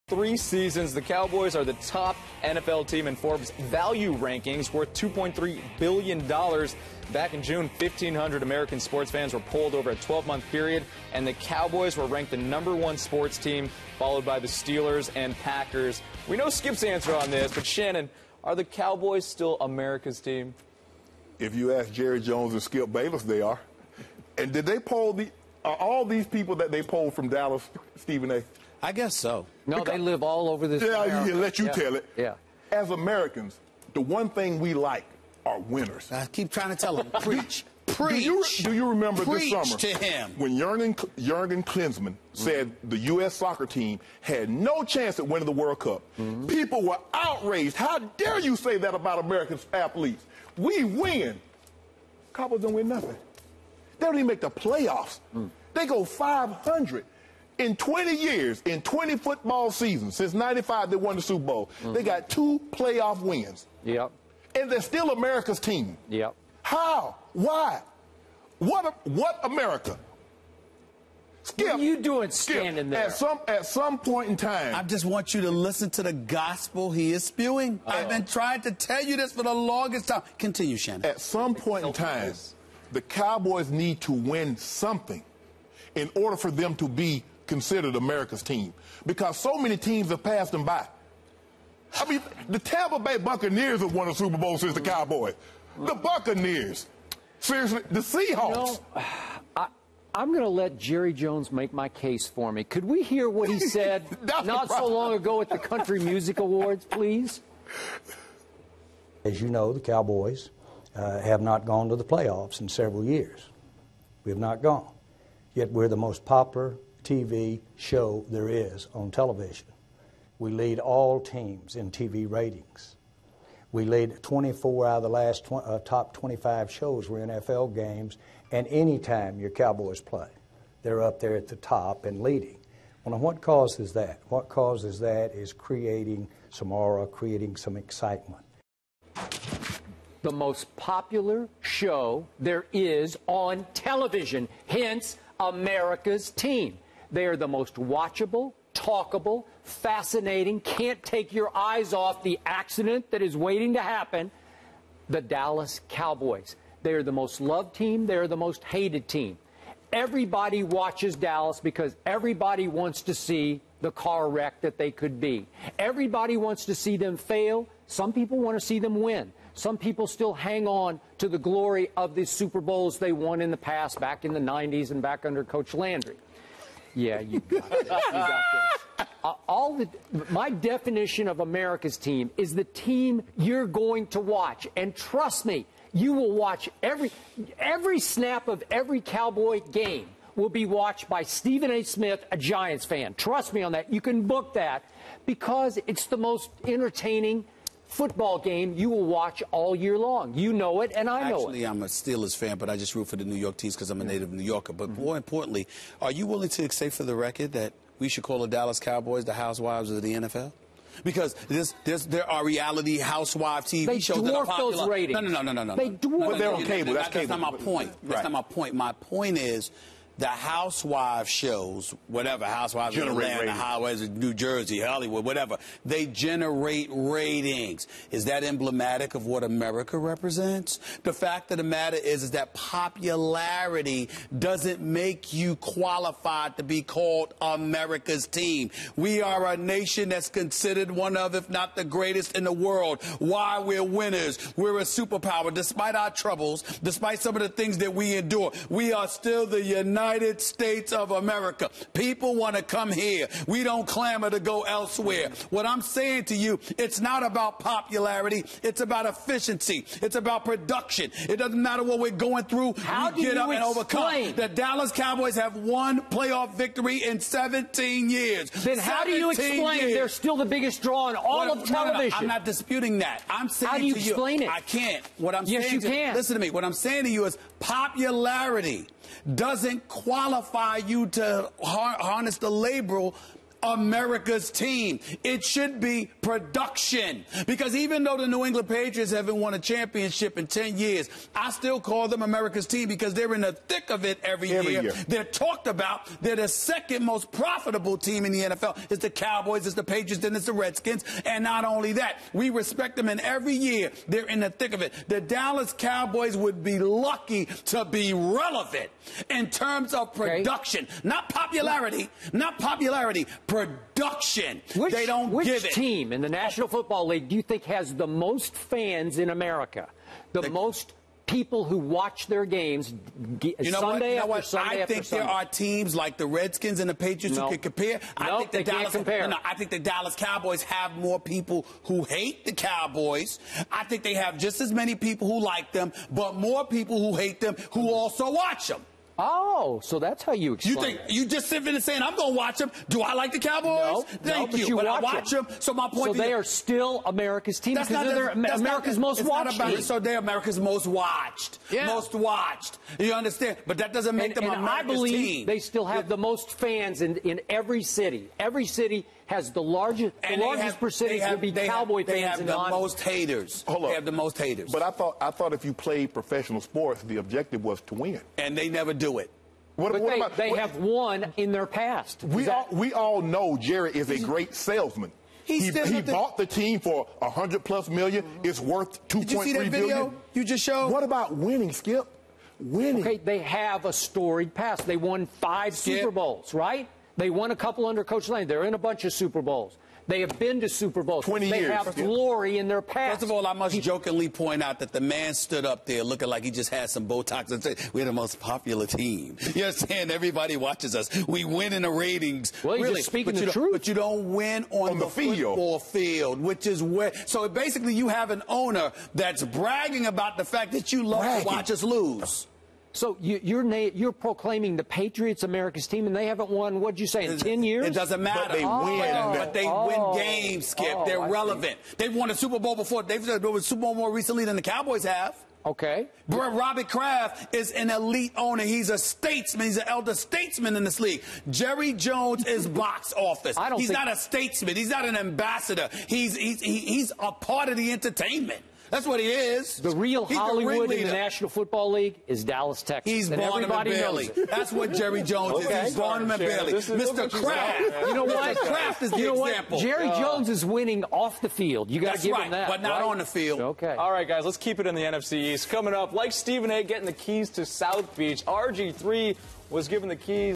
3 seasons, the Cowboys are the top NFL team in Forbes value rankings, worth $2.3 billion. Back in June, 1,500 American sports fans were polled over a 12-month period, and the Cowboys were ranked the #1 sports team, followed by the Steelers and Packers. We know Skip's answer on this, but Shannon, are the Cowboys still America's team? If you ask Jerry Jones and Skip Bayless, they are. And did they poll all these people that they polled from Dallas, Stephen A.? I guess so. No, they live all over this. Yeah, let you tell it. Yeah. As Americans, the one thing we like are winners. I keep trying to tell them, preach. Preach. Do you remember Preach this summer to him. when Jurgen Klinsmann said the U.S. soccer team had no chance at winning the World Cup? People were outraged. How dare you say that about American athletes? We win. Cowboys don't win nothing. They don't even make the playoffs. They go 500. In 20 years, in 20 football seasons, since 95 they won the Super Bowl, they got 2 playoff wins. Yep. And they're still America's team. Yep. How? Why? What America? Skip, what are you doing standing there? At some point in time. I just want you to listen to the gospel he is spewing. I've been trying to tell you this for the longest time. Continue, Shannon. At some point in time, the Cowboys need to win something in order for them to be considered America's team, because so many teams have passed them by. I mean, the Tampa Bay Buccaneers have won a Super Bowl since the Cowboys. The Buccaneers. Seriously, the Seahawks. You know, I'm going to let Jerry Jones make my case for me. Could we hear what he said not so long ago at the Country Music Awards, please? As you know, the Cowboys have not gone to the playoffs in several years. We have not gone. Yet we're the most popular TV show there is on television. We lead all teams in TV ratings. We lead 24 out of the last top 25 shows were NFL games, and anytime your Cowboys play, they're up there at the top and leading. Well, what causes that? What causes that is creating some aura, creating some excitement. The most popular show there is on television, hence America's team. They are the most watchable, talkable, fascinating, can't take your eyes off the accident that is waiting to happen, the Dallas Cowboys. They are the most loved team. They are the most hated team. Everybody watches Dallas because everybody wants to see the car wreck that they could be. Everybody wants to see them fail. Some people want to see them win. Some people still hang on to the glory of the Super Bowls they won in the past, back in the 90s and back under Coach Landry. Yeah, you got this. You got this. My definition of America's team is the team you're going to watch. And trust me, you will watch every snap of every Cowboy game will be watched by Stephen A. Smith, a Giants fan. Trust me on that. You can book that because it's the most entertaining football game you will watch all year long. You know it, and I know it. Actually, I'm a Steelers fan, but I just root for the New York teams because I'm a native New Yorker. But more importantly, are you willing to say for the record that we should call the Dallas Cowboys the housewives of the NFL? Because there are reality housewife TV shows that are popular. Those ratings. No. They dwarf. But they're on cable. That's not my point. That's not my point. My point is, the housewife shows, whatever, housewives of Atlanta, housewives of New Jersey, Hollywood, whatever, they generate ratings. Is that emblematic of what America represents? The fact of the matter is that popularity doesn't make you qualified to be called America's team. We are a nation that's considered one of, if not the greatest in the world. Why? We're winners. We're a superpower. Despite our troubles, despite some of the things that we endure, we are still the United States of America. People want to come here. We don't clamor to go elsewhere. What I'm saying to you, it's not about popularity. It's about efficiency. It's about production. It doesn't matter what we're going through. How do you get up and overcome. The Dallas Cowboys have one playoff victory in 17 years. Then how do you explain they're still the biggest draw in all of television? No, I'm not disputing that. I'm saying how do you explain it? I can't. What I'm yes, saying you to can. Listen to me. What I'm saying to you is popularity doesn't qualify you to harness the label America's team. It should be production. Because even though the New England Patriots haven't won a championship in 10 years, I still call them America's team because they're in the thick of it every year. They're talked about. They're the second most profitable team in the NFL. It's the Cowboys, it's the Patriots, then it's the Redskins. And not only that, we respect them, and every year they're in the thick of it. The Dallas Cowboys would be lucky to be relevant in terms of production. Not popularity, production. They don't give it. Which team in the National Football League do you think has the most fans in America? The most people who watch their games Sunday after Sunday. I think there are teams like the Redskins and the Patriots who can compare. I think I think the Dallas Cowboys have more people who hate the Cowboys. I think they have just as many people who like them, but more people who hate them who also watch them. Oh, so that's how you explain it. You think you just sit there and saying, I'm going to watch them. Do I like the Cowboys? Thank you. But I watch them. So my point is, they are still America's team because they're America's most watched. So they're America's most watched. Yeah. Most watched. You understand? But that doesn't make them America's I believe team. They still have the most fans in every city. Every city has the largest percentage would be Cowboy fans. They have the most haters. They have the most haters. But I thought if you played professional sports, the objective was to win. And they never do it. They have won in their past. We all know Jerry is a great salesman. He bought the team for $100+ million. It's worth $2.3 billion. Did you see that video you just showed? What about winning, Skip? Winning. Okay, they have a storied past. They won 5 Super Bowls, right? They won a couple under Coach Lane. They're in a bunch of Super Bowls. They have been to Super Bowls. 20 years. They have glory in their past. First of all, I must jokingly point out that the man stood up there looking like he just had some Botox and said, we're the most popular team. You understand? Everybody watches us. We win in the ratings. Well, you're just speaking the truth. But you don't win on the football field, which is where. So basically, you have an owner that's bragging about the fact that you love to watch us lose. So you're proclaiming the Patriots America's team, and they haven't won, what'd you say, in 10 years? It doesn't matter. But they win. But they win games, Skip. They're relevant. They've won a Super Bowl before. They've won a Super Bowl more recently than the Cowboys have. Okay. Robert Kraft is an elite owner. He's a statesman. He's an elder statesman in this league. Jerry Jones is box office. He's not a statesman. He's not an ambassador. He's a part of the entertainment. That's what he is. The real Hollywood in the National Football League is Dallas, Texas. He's Barnum and Bailey. That's what Jerry Jones is. He's Barnum and Bailey. Mr. Kraft. You know what? Kraft is the example. Jerry Jones is winning off the field. You got to give him that. But not on the field. Okay. All right, guys, let's keep it in the NFC East. Coming up, like Stephen A. getting the keys to South Beach, RG3 was given the keys.